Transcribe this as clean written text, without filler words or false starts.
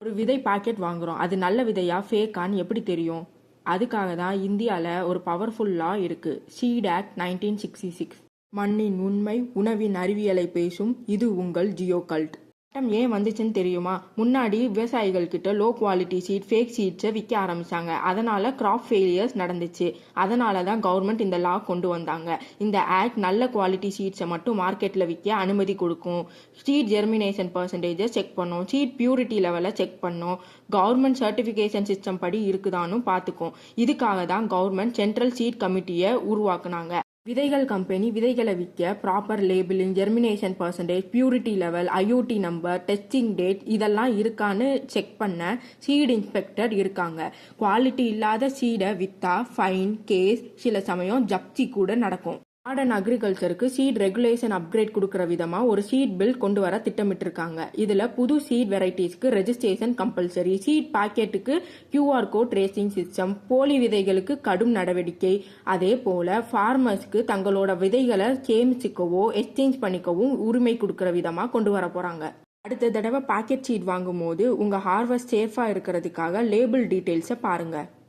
ஒரு விதை பாக்கெட் வாங்குறோம், அது நல்ல விதையா ஃபேக்கான்னு எப்படி தெரியும்? அதுக்காக தான் இந்தியாவில் ஒரு பவர்ஃபுல் லா இருக்கு, சீட் ஆக்ட் 1966. மண்ணின் உண்மை, உணவின் அறிவியலை பேசும் இது உங்கள் ஜியோ கல்ட். சட்டம் ஏன் வந்துச்சுன்னு தெரியுமா? முன்னாடி விவசாயிகள் கிட்ட லோ குவாலிட்டி சீட், ஃபேக் சீட்ஸை விற்க ஆரம்பிச்சாங்க. அதனால கிராப் ஃபெயிலியர்ஸ் நடந்துச்சு. அதனால தான் கவர்மெண்ட் இந்த லா கொண்டு வந்தாங்க. இந்த ஆக்ட் நல்ல குவாலிட்டி சீட்ஸை மட்டும் மார்க்கெட்டில் விற்க அனுமதி கொடுக்கும். சீட் ஜெர்மினேஷன் பர்சன்டேஜை செக் பண்ணும், சீட் பியூரிட்டி லெவலை செக் பண்ணும், கவர்மெண்ட் சர்டிஃபிகேஷன் சிஸ்டம் படி இருக்குதான்னு பார்த்துக்கும். இதுக்காக தான் கவர்மெண்ட் சென்ட்ரல் சீட் கமிட்டியை உருவாக்குனாங்க. விதைகள் கம்பெனி விதைகளை விற்க proper labeling, germination percentage, purity level, IOT number, testing date இதெல்லாம் இருக்கான்னு செக் பண்ண சீட் இன்ஸ்பெக்டர் இருக்காங்க. குவாலிட்டி இல்லாத சீடை விற்றா ஃபைன், கேஸ், சில சமயம் ஜப்தி கூட நடக்கும். மாடர்ன் அக்ரிகல்ச்சருக்கு சீட் ரெகுலேஷன் அப்கிரேட் கொடுக்குற விதமாக ஒரு சீட் பில் கொண்டு வர திட்டமிட்டிருக்காங்க. இதில் புது சீட் வெரைட்டிஸ்க்கு ரெஜிஸ்ட்ரேஷன் கம்பல்சரி, சீட் பாக்கெட்டுக்கு QR கோட் ட்ரேசிங் சிஸ்டம், போலி விதைகளுக்கு கடும் நடவடிக்கை. அதே போல ஃபார்மர்ஸ்க்கு தங்களோட விதைகளை சேமிச்சுக்கவோ எக்ஸ்சேஞ்ச் பண்ணிக்கவும் உரிமை கொடுக்குற விதமாக கொண்டு வர போகிறாங்க. அடுத்த தடவை பாக்கெட் சீட் வாங்கும் போது உங்கள் ஹார்வெஸ்ட் சேஃபாக இருக்கிறதுக்காக லேபிள் டீட்டெயில்ஸை பாருங்கள்.